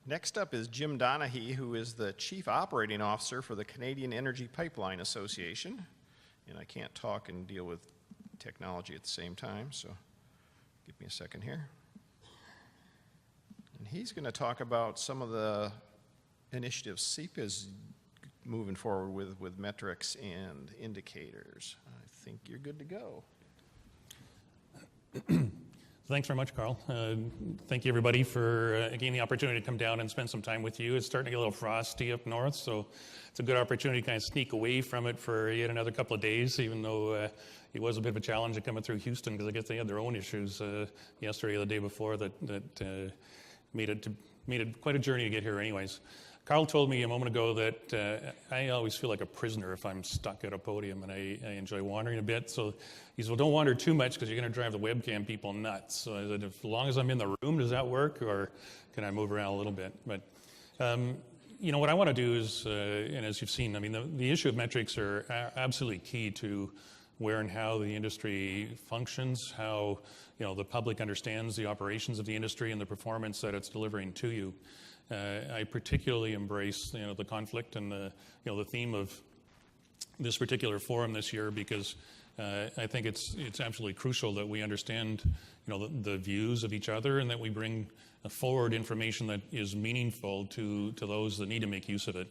Next up is Jim Donihee, who is the Chief Operating Officer for the Canadian Energy Pipeline Association. And I can't talk and deal with technology at the same time, so give me a second here. And he's going to talk about some of the initiatives SEPA is moving forward with metrics and indicators. I think you're good to go. Thanks very much, Carl. Thank you, everybody, for again the opportunity to come down and spend some time with you. It's starting to get a little frosty up north, so it's a good opportunity to kind of sneak away from it for yet another couple of days, even though it was a bit of a challenge coming through Houston, because I guess they had their own issues yesterday or the day before that made it quite a journey to get here anyways. Carl told me a moment ago that I always feel like a prisoner if I'm stuck at a podium, and I enjoy wandering a bit. So he said, well, don't wander too much because you're going to drive the webcam people nuts. So I said, as long as I'm in the room, does that work, or can I move around a little bit? But you know, what I want to do is, and as you've seen, I mean, the issue of metrics are absolutely key to where and how the industry functions, how the public understands the operations of the industry and the performance that it's delivering to you. I particularly embrace the conflict and the theme of this particular forum this year, because I think it's absolutely crucial that we understand the views of each other, and that we bring forward information that is meaningful to those that need to make use of it.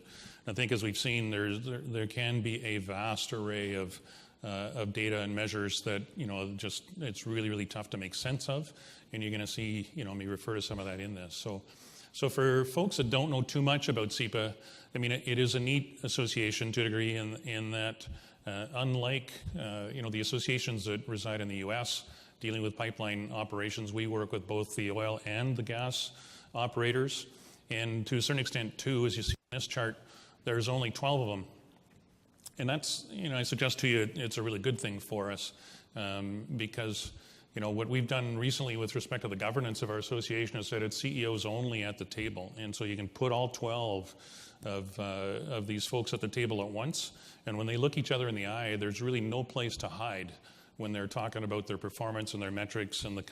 I think, as we've seen, there can be a vast array of data and measures that it's really tough to make sense of, and you're going to see me refer to some of that in this. So for folks that don't know too much about SEPA, I mean, it is a neat association to a degree in that unlike the associations that reside in the U.S. dealing with pipeline operations, we work with both the oil and the gas operators, and to a certain extent too, as you see in this chart, there's only 12 of them. And that's, I suggest to you, it's a really good thing for us, because what we've done recently with respect to the governance of our association is that it's CEOs only at the table. And so you can put all 12 of these folks at the table at once. And when they look each other in the eye, there's really no place to hide when they're talking about their performance and their metrics and the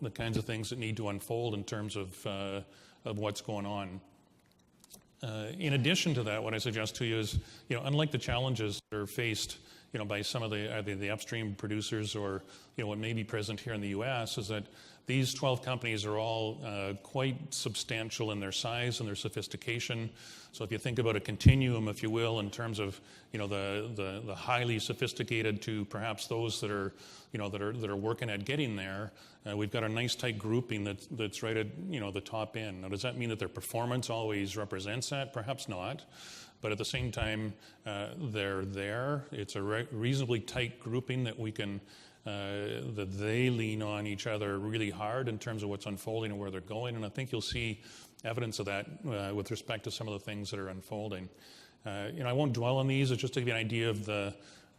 kinds of things that need to unfold in terms of what's going on. In addition to that, what I suggest to you is, unlike the challenges that are faced by some of either the upstream producers or what may be present here in the U.S., is that these 12 companies are all quite substantial in their size and their sophistication. So if you think about a continuum, if you will, in terms of the highly sophisticated to perhaps those that are that are working at getting there, we've got a nice tight grouping that's right at the top end. Now, does that mean that their performance always represents that? Perhaps not. But at the same time, they're there. It's a reasonably tight grouping that we can, that they lean on each other really hard in terms of what's unfolding and where they're going. And I think you'll see evidence of that with respect to some of the things that are unfolding. I won't dwell on these. It's just to give you an idea of the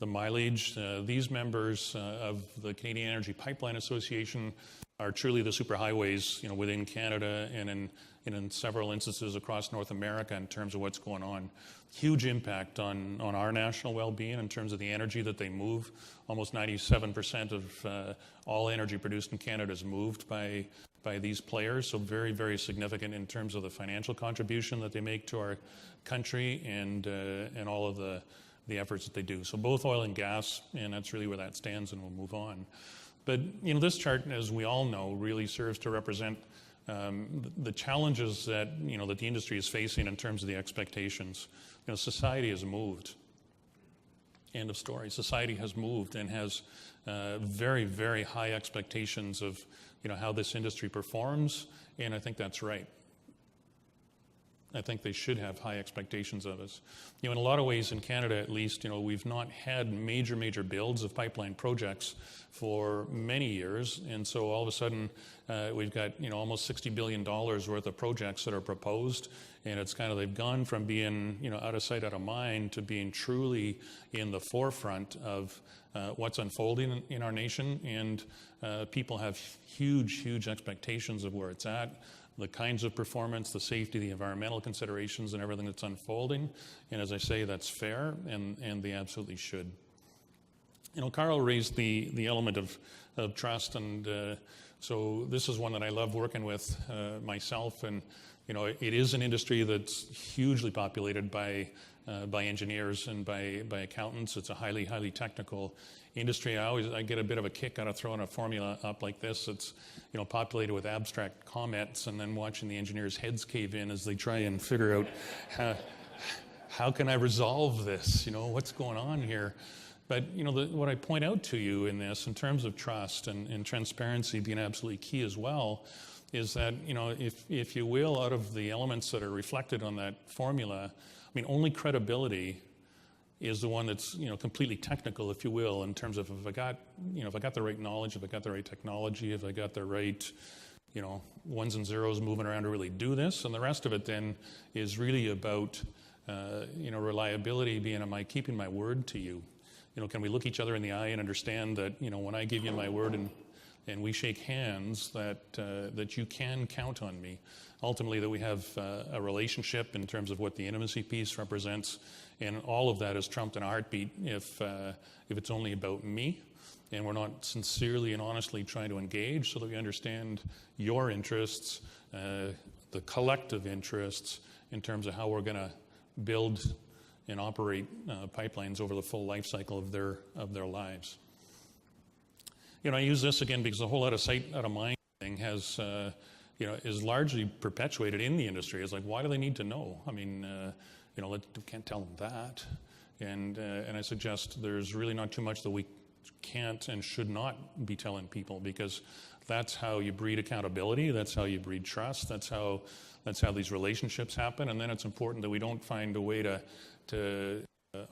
mileage. These members of the Canadian Energy Pipeline Association are truly the superhighways, within Canada and in several instances across North America in terms of what's going on. Huge impact on our national well-being in terms of the energy that they move. Almost 97% of all energy produced in Canada is moved by these players, so very, very significant in terms of the financial contribution that they make to our country and all of the efforts that they do. So both oil and gas, and that's really where that stands, and we'll move on. But this chart, as we all know, really serves to represent the challenges that that the industry is facing in terms of the expectations. Society has moved. End of story. Society has moved and has very, very high expectations of how this industry performs, and I think that's right. I think they should have high expectations of us. In a lot of ways, in Canada at least, we've not had major builds of pipeline projects for many years, and so all of a sudden we've got almost $60 billion worth of projects that are proposed, and it's they've gone from being out of sight, out of mind, to being truly in the forefront of what's unfolding in our nation, and people have huge expectations of where it's at, the kinds of performance, the safety, the environmental considerations, and everything that's unfolding. And as I say, that's fair, and they absolutely should. Carl raised the element of trust, and So this is one that I love working with myself, and it is an industry that's hugely populated by engineers and by accountants. It's a highly, highly technical industry. I get a bit of a kick out of throwing a formula up like this. It's populated with abstract comments, and then watching the engineers' heads cave in as they try and figure out how can I resolve this? What's going on here? But what I point out to you in this, in terms of trust and transparency being absolutely key as well, is that if you will, out of the elements that are reflected on that formula, only credibility is the one that's completely technical, if you will, in terms of if I got the right knowledge, if I got the right technology, if I got the right ones and zeros moving around to really do this, and the rest of it then is really about reliability, being, am I keeping my word to you? Can we look each other in the eye and understand that when I give you my word and we shake hands, that you can count on me. Ultimately, that we have a relationship in terms of what the intimacy piece represents, and all of that is trumped in a heartbeat if it's only about me, and we're not sincerely and honestly trying to engage so that we understand your interests, the collective interests, in terms of how we're going to build and operate pipelines over the full life cycle of their lives. I use this again because the whole out of sight, out of mind thing has, is largely perpetuated in the industry. It's like, why do they need to know? Can't tell them that. And I suggest there's really not too much that we can't and should not be telling people, because that's how you breed accountability. That's how you breed trust. That's how these relationships happen. And then it's important that we don't find a way to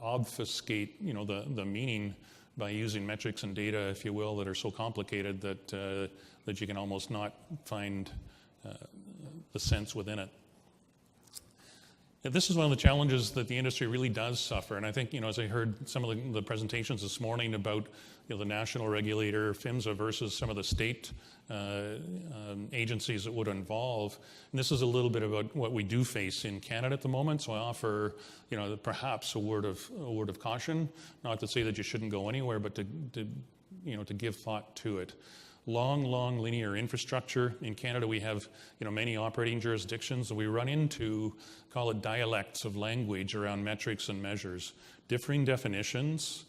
obfuscate, the meaning by using metrics and data, if you will, that are so complicated that you can almost not find the sense within it. This is one of the challenges that the industry really does suffer, and I think, as I heard some of the presentations this morning about the national regulator, PHMSA, versus some of the state agencies that would involve, and this is a little bit about what we do face in Canada at the moment. So I offer, perhaps a word of caution, not to say that you shouldn't go anywhere, but to give thought to it. Long linear infrastructure. In Canada, we have many operating jurisdictions that we run into, call it dialects of language around metrics and measures. Differing definitions,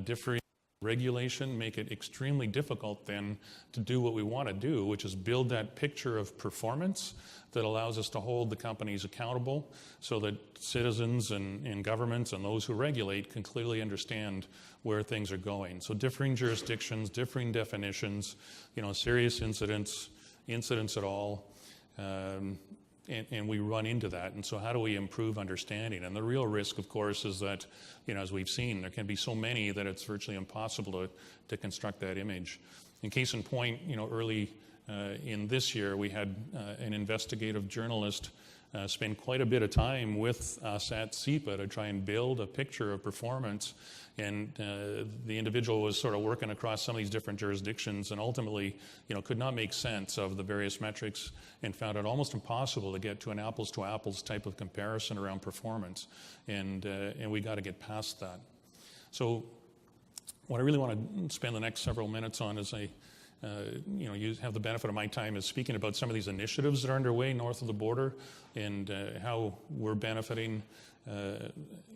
differing regulation make it extremely difficult then to do what we want to do, which is build that picture of performance that allows us to hold the companies accountable so that citizens and governments and those who regulate can clearly understand where things are going. So differing jurisdictions, differing definitions, serious incidents at all, and we run into that. And so how do we improve understanding? And the real risk, of course, is that, as we've seen, there can be so many that it's virtually impossible to construct that image. In case in point, early in this year, we had an investigative journalist spend quite a bit of time with us at CEPA to try and build a picture of performance. And the individual was sort of working across some of these different jurisdictions and ultimately, could not make sense of the various metrics and found it almost impossible to get to an apples-to-apples type of comparison around performance. And we got to get past that. So what I really want to spend the next several minutes on is you have the benefit of my time is speaking about some of these initiatives that are underway north of the border and how we're benefiting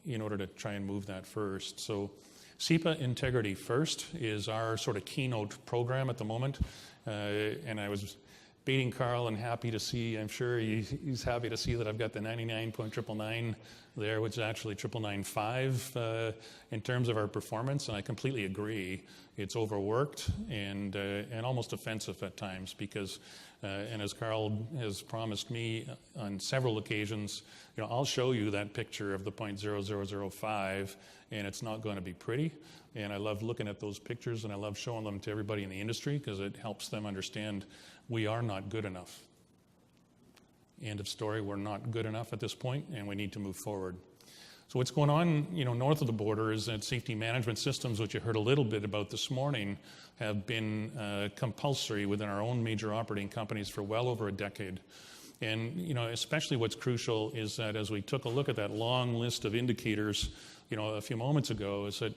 in order to try and move that first. So CEPA Integrity First is our sort of keynote program at the moment. And I was baiting Carl and happy to see, I'm sure he's happy to see that I've got the 99.999 there, which is actually 999.5 in terms of our performance. And I completely agree. It's overworked and almost offensive at times because, and as Carl has promised me on several occasions, I'll show you that picture of the 0.0005 and it's not going to be pretty. And I love looking at those pictures and I love showing them to everybody in the industry because it helps them understand we are not good enough. End of story. We're not good enough at this point and we need to move forward. So what's going on, north of the border is that safety management systems, which you heard a little bit about this morning, have been compulsory within our own major operating companies for well over a decade. And, especially what's crucial is that as we took a look at that long list of indicators, a few moments ago, is that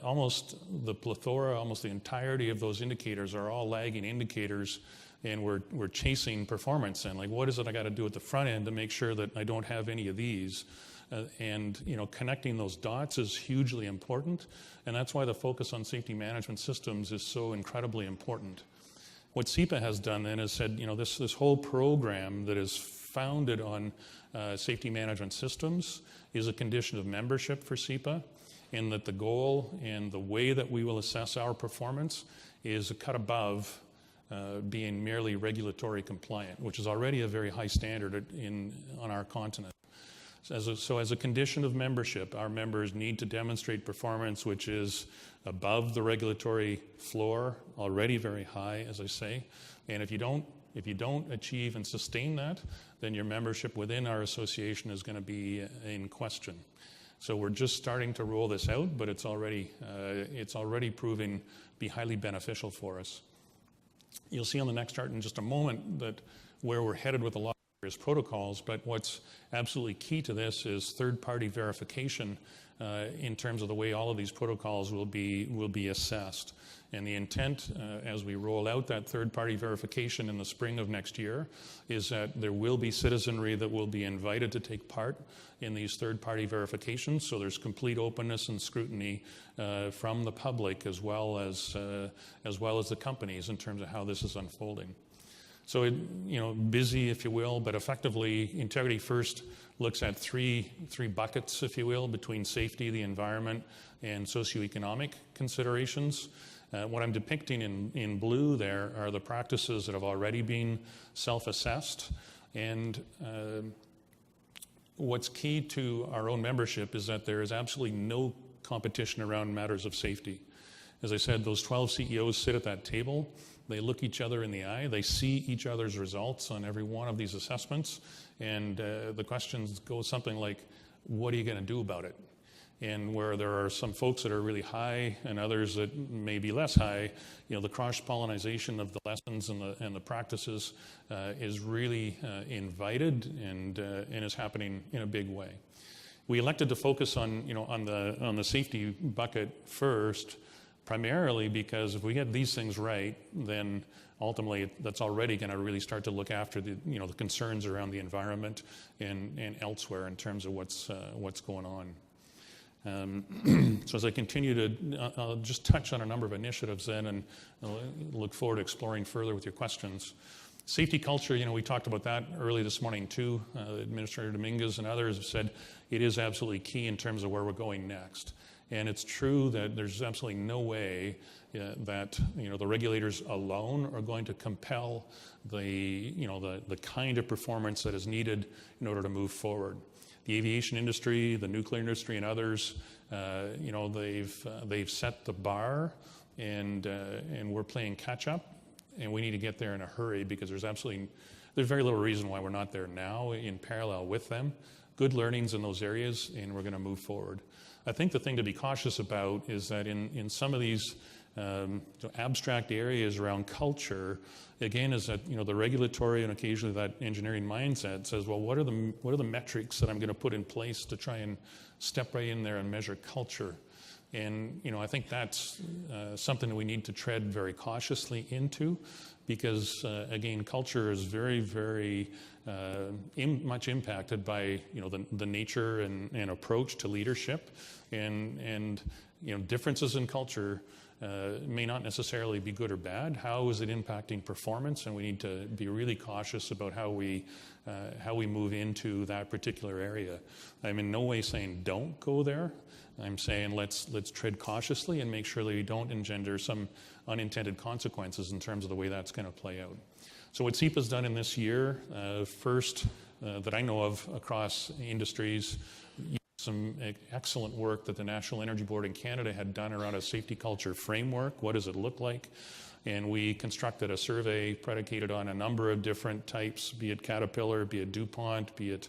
almost the plethora, almost the entirety of those indicators are all lagging indicators, and we're chasing performance. And like, what is it I got to do at the front end to make sure that I don't have any of these? And connecting those dots is hugely important, and that's why the focus on safety management systems is so incredibly important. What SEPA has done then is said, this whole program that is founded on safety management systems is a condition of membership for SEPA, and that the goal and the way that we will assess our performance is a cut above being merely regulatory compliant, which is already a very high standard on our continent. So as a condition of membership, our members need to demonstrate performance which is above the regulatory floor, already very high, as I say. And if you don't achieve and sustain that, then your membership within our association is going to be in question. So we're just starting to roll this out, but it's already proving to be highly beneficial for us. You'll see on the next chart in just a moment that where we're headed with a lot of various protocols, but what's absolutely key to this is third-party verification in terms of the way all of these protocols will be assessed. And the intent, as we roll out that third-party verification in the spring of next year, is that there will be citizenry that will be invited to take part in these third-party verifications. So there's complete openness and scrutiny from the public as well as the companies in terms of how this is unfolding. So, busy, if you will, but effectively, Integrity First looks at three buckets, if you will, between safety, the environment, and socioeconomic considerations. What I'm depicting in blue there are the practices that have already been self-assessed. And what's key to our own membership is that there is absolutely no competition around matters of safety. As I said, those 12 CEOs sit at that table. They look each other in the eye. They see each other's results on every one of these assessments. And the questions go something like, what are you going to do about it? And where there are some folks that are really high and others that may be less high, the cross-pollination of the lessons and the practices is really invited and is happening in a big way. We elected to focus on the safety bucket first, primarily because if we get these things right, then ultimately that's already going to really start to look after the concerns around the environment and elsewhere in terms of what's going on. So as I continue I'll just touch on a number of initiatives then, and I'll look forward to exploring further with your questions. Safety culture, we talked about that early this morning too. Administrator Dominguez and others have said it is absolutely key in terms of where we're going next. And it's true that there's absolutely no way that the regulators alone are going to compel the kind of performance that is needed in order to move forward. The aviation industry, the nuclear industry, and others, they've set the bar, and we're playing catch up, and we need to get there in a hurry because there's very little reason why we're not there now in parallel with them. Good learnings in those areas, and we're going to move forward. I think the thing to be cautious about is that in some of these abstract areas around culture, again, is that the regulatory and occasionally that engineering mindset says, well, what are the metrics that I'm going to put in place to try and step right in there and measure culture? And I think that's something that we need to tread very cautiously into, because again, culture is very, very much impacted by the nature and approach to leadership, and differences in culture may not necessarily be good or bad. How is it impacting performance? And we need to be really cautious about how we move into that particular area. I'm in no way saying don't go there. I'm saying let's tread cautiously and make sure that we don't engender some unintended consequences in terms of the way that's going to play out. So what SEPA's done in this year, first that I know of across industries, some excellent work that the National Energy Board in Canada had done around a safety culture framework. What does it look like? And we constructed a survey predicated on a number of different types, be it Caterpillar, be it DuPont, be it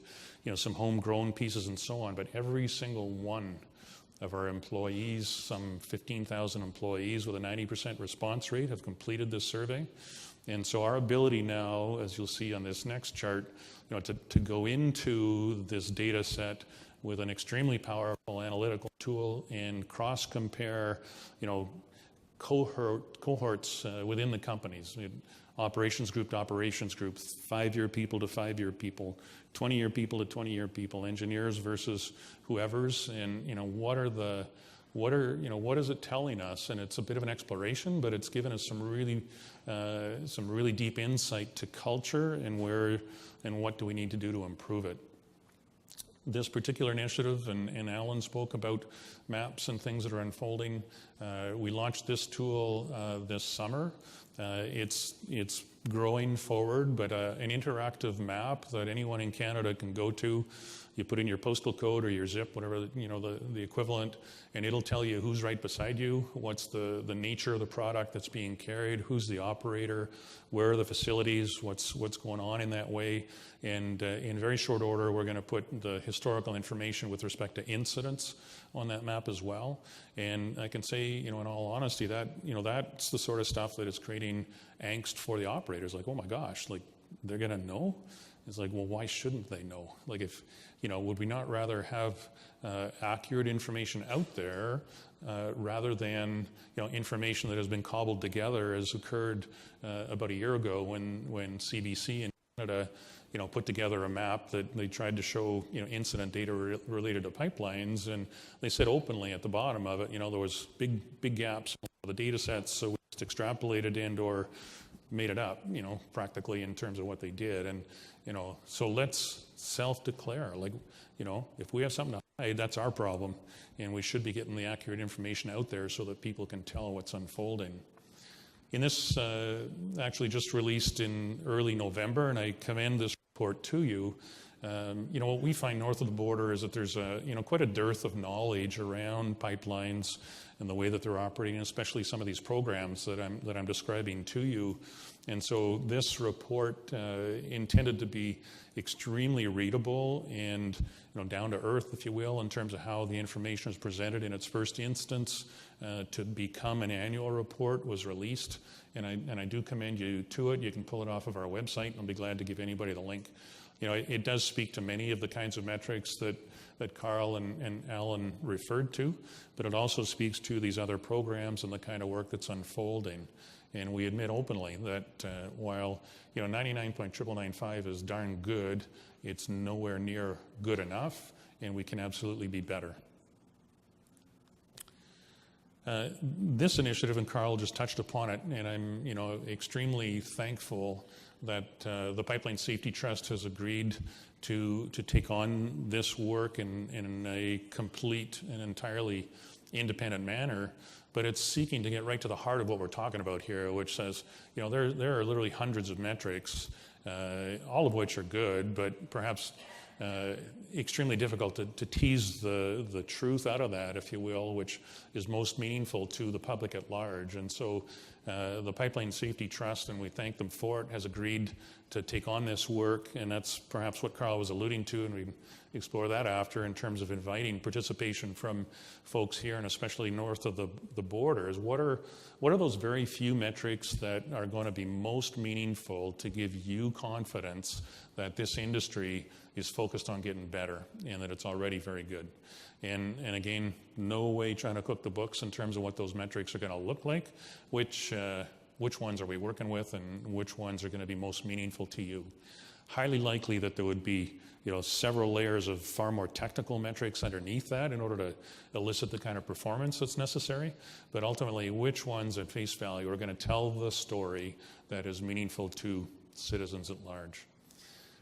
some homegrown pieces and so on. But every single one of our employees, some 15,000 employees with a 90% response rate, have completed this survey. And so our ability now, as you'll see on this next chart, to go into this data set with an extremely powerful analytical tool and cross-compare, cohorts within the companies. Operations group to operations group, 5-year people to 5-year people, 20-year people to 20-year people, engineers versus whoever's, and what is it telling us? And it's a bit of an exploration, but it's given us some really deep insight to culture and what do we need to do to improve it. This particular initiative, and Alan spoke about maps and things that are unfolding. We launched this tool this summer. It's growing forward, but an interactive map that anyone in Canada can go to. You put in your postal code or your zip, whatever the equivalent, and it'll tell you who's right beside you, what's the nature of the product that's being carried, who's the operator, where are the facilities, what's going on in that way. And in very short order, we're going to put the historical information with respect to incidents on that map as well. And I can say, in all honesty, that that's the sort of stuff that is creating angst for the operators. Like, oh my gosh, like they're going to know? It's like, well, why shouldn't they know? Like, if would we not rather have accurate information out there rather than information that has been cobbled together, as occurred about a year ago when CBC in Canada put together a map that they tried to show incident data related to pipelines, and they said openly at the bottom of it there was big gaps in the data sets, so we just extrapolated and/or made it up, practically in terms of what they did. And, so let's self-declare, like, if we have something to hide, that's our problem. And we should be getting the accurate information out there so that people can tell what's unfolding. In this, actually just released in early November, and I commend this report to you. What we find north of the border is that there's quite a dearth of knowledge around pipelines and the way that they're operating, especially some of these programs that I'm describing to you. And so this report intended to be extremely readable and down to earth, if you will, in terms of how the information is presented in its first instance to become an annual report was released. And I do commend you to it. You can pull it off of our website, and I'll be glad to give anybody the link. It does speak to many of the kinds of metrics that Carl and Alan referred to, but it also speaks to these other programs and the kind of work that's unfolding. And we admit openly that while 99.995 is darn good, it's nowhere near good enough, and we can absolutely be better. This initiative, and Carl just touched upon it, and I'm extremely thankful that the Pipeline Safety Trust has agreed to take on this work in a complete and entirely independent manner, but it's seeking to get right to the heart of what we're talking about here, which says, there are literally hundreds of metrics, all of which are good, but perhaps extremely difficult to tease the truth out of that, if you will, which is most meaningful to the public at large. And so the Pipeline Safety Trust, and we thank them for it, has agreed to take on this work, and that's perhaps what Carl was alluding to, and we can explore that after in terms of inviting participation from folks here, and especially north of the borders. What are those very few metrics that are going to be most meaningful to give you confidence that this industry is focused on getting better and that it's already very good? And again, no way trying to cook the books in terms of what those metrics are going to look like, which ones are we working with, and which ones are going to be most meaningful to you. Highly likely that there would be several layers of far more technical metrics underneath that in order to elicit the kind of performance that's necessary, but ultimately which ones at face value are going to tell the story that is meaningful to citizens at large.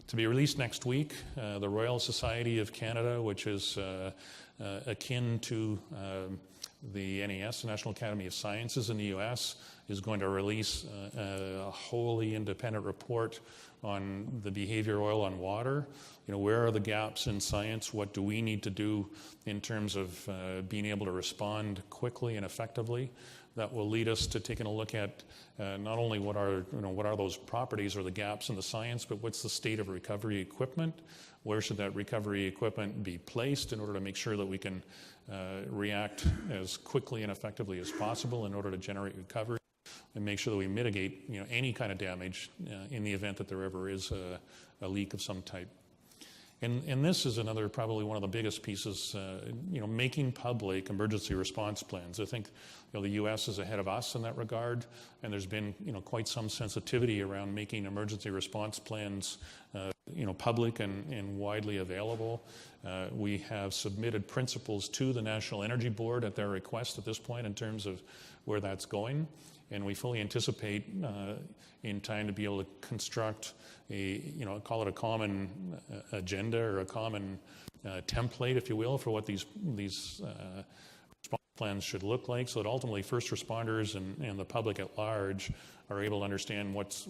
To be released next week, the Royal Society of Canada, which is akin to the NAS, the National Academy of Sciences in the US, is going to release a wholly independent report on the behavior of oil on water. Where are the gaps in science? What do we need to do in terms of being able to respond quickly and effectively? That will lead us to taking a look at not only what are those properties or the gaps in the science, but what's the state of recovery equipment? Where should that recovery equipment be placed in order to make sure that we can react as quickly and effectively as possible in order to generate recovery and make sure that we mitigate any kind of damage in the event that there ever is a leak of some type. And this is another, probably one of the biggest pieces, making public emergency response plans. I think the U.S. is ahead of us in that regard, and there's been quite some sensitivity around making emergency response plans public and widely available. We have submitted principles to the National Energy Board at their request at this point in terms of where that's going. And we fully anticipate in time to be able to construct call it a common agenda or a common template, if you will, for what these response plans should look like, so that ultimately first responders and the public at large are able to understand what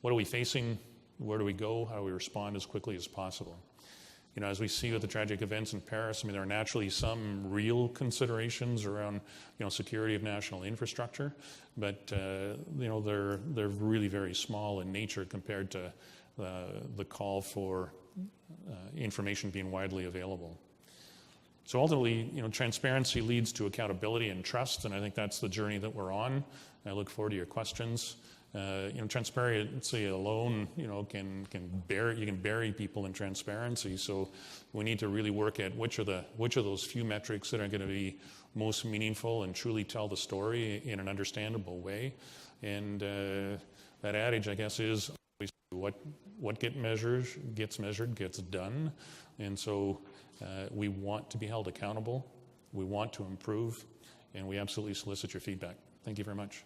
are we facing, where do we go, how do we respond as quickly as possible. As we see with the tragic events in Paris, there are naturally some real considerations around, security of national infrastructure, but they're really very small in nature compared to the call for information being widely available. So ultimately, transparency leads to accountability and trust, and I think that's the journey that we're on. I look forward to your questions. Transparency alone, can bury people in transparency. So we need to really work at which are those few metrics that are going to be most meaningful and truly tell the story in an understandable way. And that adage, I guess, is what gets measured gets done. And so we want to be held accountable. We want to improve, and we absolutely solicit your feedback. Thank you very much.